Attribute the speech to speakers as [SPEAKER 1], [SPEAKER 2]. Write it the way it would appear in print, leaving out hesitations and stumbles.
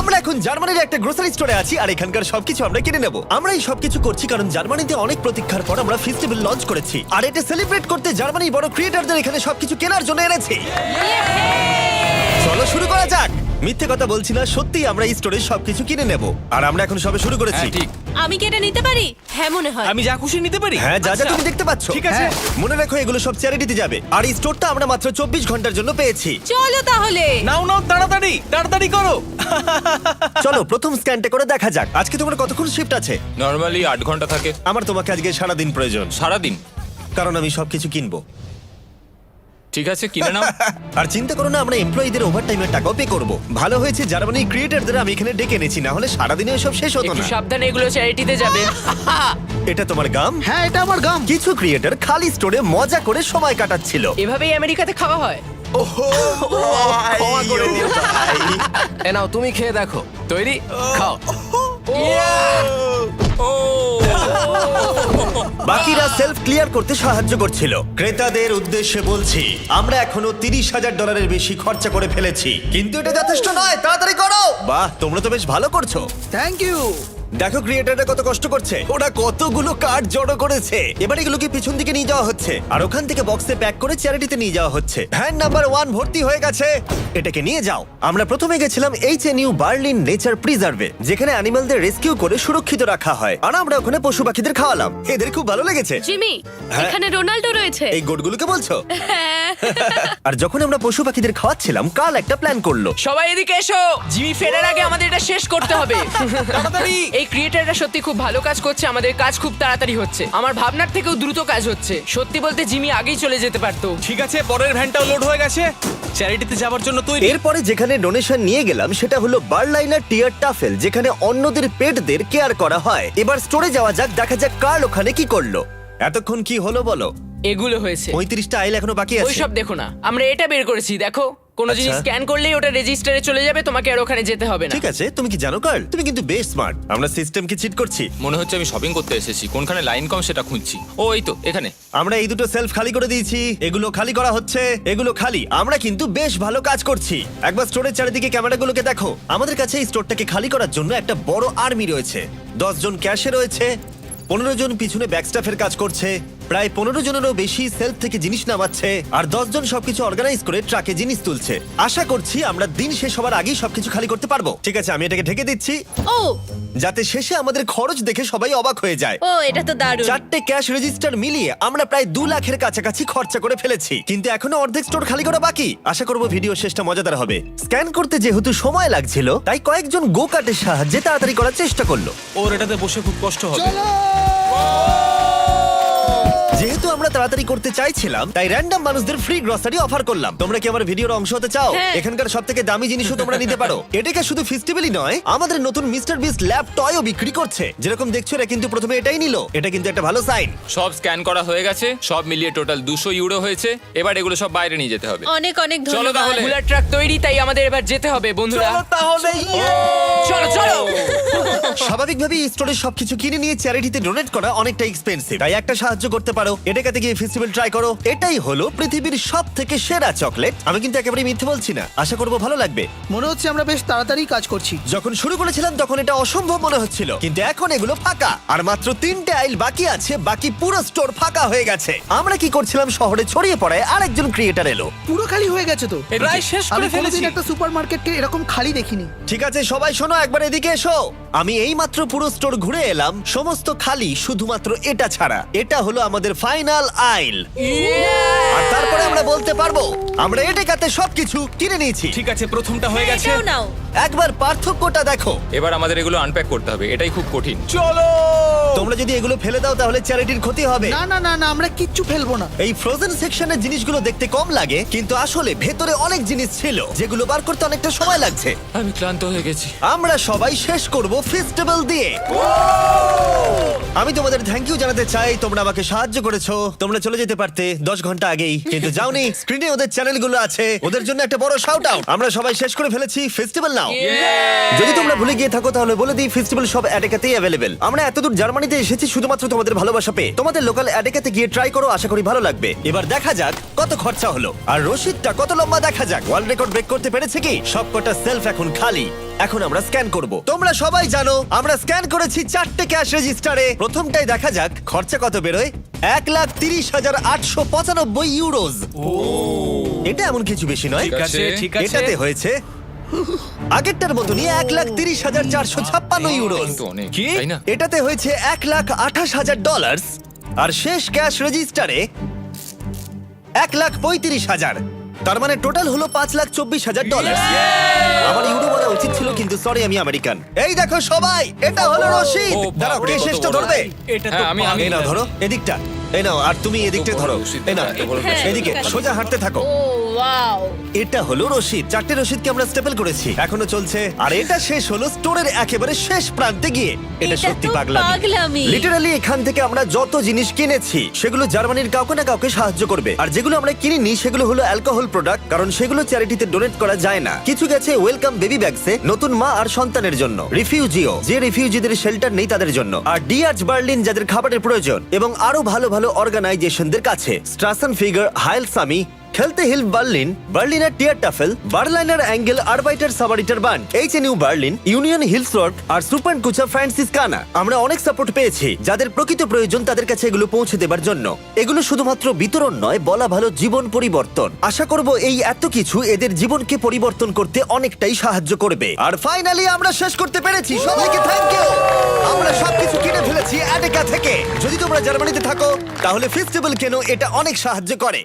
[SPEAKER 1] আমরা এখন জার্মানির একটা গ্রোসারি স্টোরে আছি আর এখানকার সবকিছু আমরা কিনে নেব। আমরা এই সবকিছু করছি কারণ জার্মানিতে অনেক প্রতীক্ষার পর আমরা ফেস্টিভ্যাল লঞ্চ করেছি, আর এটা সেলিব্রেট করতে জার্মানির বড় ক্রিয়েটরদের এখানে সবকিছু কেনার জন্য এনেছি। চলো শুরু করা যাক। মিথ্যে কথা বলছি না, সত্যি আমরা এই স্টোরে সবকিছু কিনে নেব, আর আমরা এখন সবে শুরু করেছি।
[SPEAKER 2] ঠিক।
[SPEAKER 3] আমি কি এটা নিতে পারি? হ্যাঁ মনে হয়।
[SPEAKER 2] আমি যা খুশি নিতে পারি?
[SPEAKER 1] হ্যাঁ, যা যা
[SPEAKER 2] আচ্ছা।
[SPEAKER 1] তুমি দেখতে পাচ্ছ।
[SPEAKER 2] ঠিক আছে।
[SPEAKER 1] হ্যাঁ, মনে রাখো এগুলো সব চ্যারিটিতে যাবে, আর এই স্টোরটা আমরা মাত্র 24 ঘন্টার জন্য পেয়েছি।
[SPEAKER 3] চলো তাহলে।
[SPEAKER 2] নাও নাও, তাড়াতাড়ি তাড়াতাড়ি করো।
[SPEAKER 1] চলো প্রথম স্ক্যানটা করে দেখা যাক। আজকে তোমার কতক্ষণ শিফট আছে?
[SPEAKER 4] নর্মালি 8 ঘন্টা থাকে।
[SPEAKER 1] আমার তোমাকে আজকে সারাদিন প্রয়োজন,
[SPEAKER 4] সারাদিন?
[SPEAKER 1] কারণ আমি সবকিছু কিনবো।
[SPEAKER 4] ঠিক আছে, কিনে নাও।
[SPEAKER 1] আর চিন্তা করো না, আমরা এমপ্লয়ীদের ওভারটাইমের টাকাও পে করব। ভালো হয়েছে জার্মানির ক্রিয়েটরদের আমি এখানে ডেকে এনেছি, না হলে সারাদিনে সব শেষ হতো
[SPEAKER 5] একটু
[SPEAKER 1] না।
[SPEAKER 5] সাবধানে, এগুলো চ্যারিটিতে যাবে।
[SPEAKER 1] এটা তোমার গাম?
[SPEAKER 6] হ্যাঁ, এটা আমার গাম।
[SPEAKER 1] কিছু ক্রিয়েটর খালি স্টোরে মজা করে সময় কাটাচ্ছিল।
[SPEAKER 5] এভাবেই আমেরিকাতে খাওয়া হয়।
[SPEAKER 1] ক্ষমা করে দিও ভাই।
[SPEAKER 5] এ নাও, তুমি খেয়ে দেখো। তৈরি? খাও।
[SPEAKER 1] বাকিরা সেলফ ক্লিয়ার করতে সাহায্য করছিল। ক্রেতাদের উদ্দেশ্যে বলছি, আমরা এখনো $30,000 বেশি খরচা করে ফেলেছি, কিন্তু এটা যথেষ্ট নয়। তাড়াতাড়ি করো। বাহ, তোমরা তো বেশ ভালো করছো।
[SPEAKER 6] Thank you.
[SPEAKER 1] দেখো ক্রিয়েটাররা কত কষ্ট করছে, ওরা কতগুলো কার্ড জড়ো করেছে। এবার এগুলোকে পিছন দিকে নিয়ে যাওয়া হচ্ছে, আর ওখান থেকে বক্সে প্যাক করে চ্যারিটিতে নিয়ে যাওয়া হচ্ছে। ভ্যান নাম্বার 1 ভর্তি হয়ে গেছে, এটাকে নিয়ে যাও। আমরা প্রথমে গেছিলাম HNU বার্লিন নেচার প্রিজার্ভে, যেখানে অ্যানিমালদের রেস্কিউ করে সুরক্ষিত রাখা হয়, আর আমরা ওখানে পশু পাখিদের খাওয়ালাম। এদের খুব ভালো লেগেছে।
[SPEAKER 3] জিমি,
[SPEAKER 1] হ্যাঁ।
[SPEAKER 3] এখানে রোনাল্ডো রয়েছে।
[SPEAKER 1] এই গোটগুলোকে বলছো?
[SPEAKER 3] হ্যাঁ।
[SPEAKER 1] আর যখন আমরা পশু পাখিদের খাওয়াচ্ছিলাম, কাল একটা প্ল্যান করলো।
[SPEAKER 5] সবাই এদিকে এসো। জিমি ফেরার আগে আমাদের এটা শেষ করতে হবে।
[SPEAKER 2] তাড়াতাড়ি।
[SPEAKER 5] এই ক্রিয়েটাররা সত্যি খুব ভালো কাজ করছে, আমাদের কাজ খুব তাড়াতাড়ি হচ্ছে। আমার ভাবনার থেকেও দ্রুত কাজ হচ্ছে। সত্যি বলতে জিমি আগেই চলে যেতে পারতো।
[SPEAKER 2] ঠিক আছে, পরের ভ্যানটাও লোড হয়ে গেছে। চ্যারিটিতে যাওয়ার জন্য তৈরি।
[SPEAKER 1] এরপরে যেখানে ডোনেশন নিয়ে গেলাম সেটা হলো বার্লাইনার টিয়ার টাফেল, যেখানে অন্যদের পেটদের কেয়ার করা হয়। এবার স্টোরে যাওয়া যাক, দেখা যাক কার্ল ওখানে কি করলো। এতক্ষণ কি হলো বলো?
[SPEAKER 5] এগুলো হয়েছে।
[SPEAKER 1] 35টা আইল এখনো বাকি আছে।
[SPEAKER 5] ওইসব দেখো না, আমরা এটা বের করেছি। দেখো, কোনো জিনিস
[SPEAKER 1] আচ্ছা।
[SPEAKER 5] স্ক্যান করলেই ওটা রেজিস্টারে চলে যাবে, তোমাকে আর ওখানে যেতে হবে না।
[SPEAKER 1] ঠিক আছে, তুমি কি জানো কার্ল, তুমি কিন্তু বেশ স্মার্ট। আমরা সিস্টেমকে চিট করছি।
[SPEAKER 4] মনে হচ্ছে আমি শপিং করতে এসেছি, কোনখানে লাইন কম সেটা খুঁজছি। ও এই তো এখানে।
[SPEAKER 1] আমরা এই দুটো সেলফ খালি করে দিয়েছি, এগুলো খালি করা হচ্ছে, এগুলো খালি। আমরা কিন্তু বেশ ভালো কাজ করছি। একবার স্টোরের চারিদিকে ক্যামেরাগুলোকে দেখো। আমাদের কাছে এই স্টোরটাকে খালি করার জন্য একটা বড় আর্মি রয়েছে। 10 জন ক্যাশে রয়েছে, 15 জন পিছনে ব্যাকস্টাফের কাজ করছে, প্রায় 15 জনেরও বেশি সেলফ থেকে জিনিস নামাচ্ছে, আর 10 জন সবকিছু অর্গানাইজ করে ট্রাকে জিনিস তুলছে। আশা করছি আমরা দিন শেষ হওয়ার আগেই সবকিছু খালি করতে পারবো। ঠিক আছে, আমি এটাকে ঢেকে দিচ্ছি,
[SPEAKER 3] ও
[SPEAKER 1] যাতে শেষে আমাদের খরচ দেখে সবাই অবাক হয়ে যায়।
[SPEAKER 3] ও, এটা তো দারুণ।
[SPEAKER 1] 4টে ক্যাশ রেজিস্টার মিলিয়ে আমরা প্রায় 2 লাখের কাছাকাছি খরচা করে ফেলেছি, কিন্তু এখনো অর্ধেক স্টোর খালি করা বাকি। আশা করব ভিডিও শেষটা মজাদার হবে। স্ক্যান করতে যেহেতু সময় লাগছিল, তাই কয়েকজন গো কার্টের সাহায্যে তাড়াতাড়ি করার চেষ্টা করলো।
[SPEAKER 2] ওর এটাতে বসে খুব কষ্ট হবে।
[SPEAKER 1] যেহেতু আমরা তাড়াতাড়ি করতে চাইছিলাম, তাই র্যান্ডম মানুষদের ফ্রি গ্রসারি অফার করলাম। তোমরা কি আমার ভিডিওর অংশ হতে চাও?
[SPEAKER 3] হ্যাঁ।
[SPEAKER 1] এখানকার সবথেকে দামি জিনিসও তোমরা নিতে পারো। এটাকে শুধু ফেস্টিভ্যালই নয়, আমাদের নতুন মিস্টার বিস্ট ল্যাব টয়ও বিক্রি করছে। যেরকম দেখছো, এরা কিন্তু প্রথমে এটাই নিল। এটা কিন্তু একটা ভালো সাইন।
[SPEAKER 4] সব স্ক্যান করা হয়ে গেছে, সব মিলিয়ে টোটাল 200 ইউরো হয়েছে। এবার এগুলো সব বাইরে নিয়ে যেতে হবে।
[SPEAKER 3] অনেক অনেক
[SPEAKER 4] চলো
[SPEAKER 3] ধন্যবাদ।
[SPEAKER 4] তাহলে।
[SPEAKER 5] বুলার ট্রাক তৈরি, তাই আমাদের এবার যেতে হবে বন্ধুরা।
[SPEAKER 2] চলো তাহলে।
[SPEAKER 5] চলো চলো।
[SPEAKER 1] স্বাভাবিকভাবেই স্টোরে সবকিছু কিনে নিয়ে চ্যারিটিতে ডোনেট করা অনেকটা এক্সপেন্সিভ, তাই একটা সাহায্য করতে পারো। এটাকে গিয়ে ফেস্টিভ্যাল ট্রাই করো। এটাই হলো পৃথিবীর সবথেকে সেরা চকলেট। আমি কিন্তু একেবারে মিথ্যে বলছি না, আশা করবো ভালো লাগবে।
[SPEAKER 6] মনে হচ্ছে আমরা বেশ তাড়াতাড়ি কাজ করছি।
[SPEAKER 1] যখন শুরু করেছিলাম তখন এটা অসম্ভব মনে হচ্ছিল, কিন্তু এখন এগুলো ফাঁকা, আর মাত্র 3টে আইল বাকি আছে। বাকি পুরো স্টোর ফাঁকা হয়ে গেছে। আমরা কি করছিলাম, শহরে ছড়িয়ে পড়ায় আরেকজন ক্রিয়েটার এলো।
[SPEAKER 6] পুরো খালি হয়ে গেছে তো।
[SPEAKER 2] প্রায় শেষ
[SPEAKER 6] আমি
[SPEAKER 2] করে ফেলেছি।
[SPEAKER 6] কোনোদিন একটা সুপারমার্কেটকে এরকম খালি দেখিনি।
[SPEAKER 1] ঠিক আছে সবাই শোনো, একবার এদিকে এসো। আমি এই মাত্র পুরো স্টোর ঘুরে এলাম, সমস্ত খালি, শুধুমাত্র এটা ছাড়া। এটা হলো আমাদের ফাইনাল আইল, আর তারপরে আমরা বলতে পারবো আমরা এটাতে সবকিছু কিনে নিয়েছি।
[SPEAKER 2] ঠিক আছে, প্রথমটা হয়ে গেছে।
[SPEAKER 3] এটাও নাও।
[SPEAKER 1] একবার পার্থক্যটা দেখো।
[SPEAKER 4] এবার আমাদের এগুলো আনপ্যাক করতে হবে, এটাই খুব কঠিন।
[SPEAKER 2] চলো।
[SPEAKER 1] তোমরা যদি এগুলো ফেলে দাও তাহলে চ্যারিটির ক্ষতি হবে।
[SPEAKER 6] না না না না, আমরা কিচ্ছু ফেলবো না।
[SPEAKER 1] এই ফ্রোজেন সেকশনের জিনিসগুলো দেখতে কম লাগে, কিন্তু আসলে ভেতরে অনেক জিনিস ছিল যেগুলো বার করতে অনেকটা সময় লাগছে।
[SPEAKER 4] আমি ক্লান্ত হয়ে গেছি।
[SPEAKER 1] আমরা সবাই শেষ করব ফেস্টিভ্যাল দিয়ে। আমি তোমাদের থ্যাংক ইউ জানাতে চাই, তোমরা আমাকে সাহায্য করেছো। তোমরা চলে যেতে পারতে 10 ঘন্টা আগেই, কিন্তু যাওনি। স্ক্রিনে ওদের চ্যানেলগুলো আছে, ওদের জন্য একটা বড় শাউট আউট। আমরা সবাই শেষ করে ফেলেছি, ফেস্টিভ্যাল নাও। যদি তোমরা ভুলে গিয়ে থাকো তাহলে বলে দিই, ফেস্টিভ্যাল সব অ্যাডেকাতেই অ্যাভেলেবেল। আমরা এতদূর জার্মানিতে এসেছি শুধুমাত্র তোমাদের ভালোবাসা পেয়ে। তোমাদের লোকাল অ্যাডেকাতে গিয়ে ট্রাই করো, আশা করি ভালো লাগবে। এবার দেখা যাক কত খরচা হলো, আর রসিদটা কত লম্বা দেখা যাক। ওয়ার্ল্ড রেকর্ড ব্রেক করতে পেরেছে কি? সবকটা সেলফ এখন খালি। এখন আমরা স্ক্যান করব। তোমরা সবাই জানো আমরা স্ক্যান করেছি 4টে ক্যাশ রেজিস্টারে। প্রথমটাই দেখা যাক খরচা কত বেরোয়। 1,30,895 ইউরোজ। এটা এমন কিছু বেশি নয়।
[SPEAKER 4] ঠিক আছে,
[SPEAKER 2] ঠিক আছে।
[SPEAKER 1] এটাতে হয়েছে আগেরটার মতনই 1,30,456 ইউরোজ।
[SPEAKER 4] কিন্তু অনেক,
[SPEAKER 2] কি?
[SPEAKER 4] তাই না?
[SPEAKER 1] এটাতে হয়েছে $1,28,000 আর শেষ ক্যাশ রেজিস্টারে 1,35,000। তার মানে টোটাল হলো $5,24,000। আমার ইউরো বলা উচিত ছিল, কিন্তু সরি আমি আমেরিকান। এই দেখো সবাই, এটা হলো রশিদ।
[SPEAKER 4] ও,
[SPEAKER 1] দাঁড়াও,
[SPEAKER 4] বাপরে,
[SPEAKER 1] কে
[SPEAKER 4] কত
[SPEAKER 1] শেষটা
[SPEAKER 4] বড়।
[SPEAKER 1] ধরবে?
[SPEAKER 2] এটা তো
[SPEAKER 4] হ্যাঁ, আমি
[SPEAKER 1] এই নাও ধরো এদিকটা, এই নাও, আর তুমি এদিকটা
[SPEAKER 4] বড়
[SPEAKER 1] ধরো।
[SPEAKER 4] রশিদ,
[SPEAKER 1] এই নাও
[SPEAKER 4] এত বড়
[SPEAKER 3] হ্যাঁ,
[SPEAKER 1] এদিকে
[SPEAKER 3] ঠিক আছে।
[SPEAKER 1] সোজা হাঁটতে থাকো।
[SPEAKER 3] ও ওয়াও।
[SPEAKER 1] এটা হলো রশিদ। 4টে রশিদকে আমরা স্টেপল করেছি, এখনো চলছে। আর এটা শেষ হলো স্টোরের একেবারে শেষ প্রান্তে গিয়ে। এটা
[SPEAKER 3] এটা
[SPEAKER 1] সত্যি
[SPEAKER 3] তো
[SPEAKER 1] পাগলামি।
[SPEAKER 3] পাগলামি।
[SPEAKER 1] লিটারালি এখান থেকে আমরা যত জিনিস কিনেছি সেগুলো জার্মানির কাউকে না কাউকে সাহায্য করবে। আর যেগুলো আমরা কিনিনি সেগুলো হলো অ্যালকোহল প্রোডাক্ট, কারণ সেগুলো চ্যারিটিতে ডোনেট করা যায় না। কিছু গেছে ওয়েলকাম বেবি ব্যাগসে, নতুন মা আর সন্তানের জন্য। রিফিউজিও, যে রিফিউজিদের শেল্টার নেই তাদের জন্য। আর ডিআরচ বার্লিন, যাদের খাবারের প্রয়োজন। এবং আরো ভালো ভালো অর্গানাইজেশনদের কাছে স্ট্রাসেন ফিগার, হাইল সামি, খেলতে হিল Berlin, Berliner Tiertafel, Berliner অ্যাঙ্গেল, Arbeiter Samariter Bund, HNU Berlin, Union Hilfswerk আর সুপার কুচা ফ্রান্সিসকানা। আমরা অনেক সাপোর্ট পেয়েছি যাদের প্রকৃত প্রয়োজন তাদের কাছে এগুলো পৌঁছে দেবার জন্য। এগুলো শুধুমাত্র বিতরণ নয়, বলা ভালো জীবন পরিবর্তন। আশা করব এই এত কিছু এদের জীবনকে পরিবর্তন করতে অনেকটাই সাহায্য করবে। আর ফাইনালি আমরা শেষ করতে পেরেছি। সবাইকে থ্যাংক ইউ। আমরা সবকিছু কিনে ফেলেছি অ্যাডেকা থেকে। যদি তোমরা জার্মানিতে থাকো তাহলে ফেস্টিভ্যাল কেনো, এটা অনেক সাহায্য করে।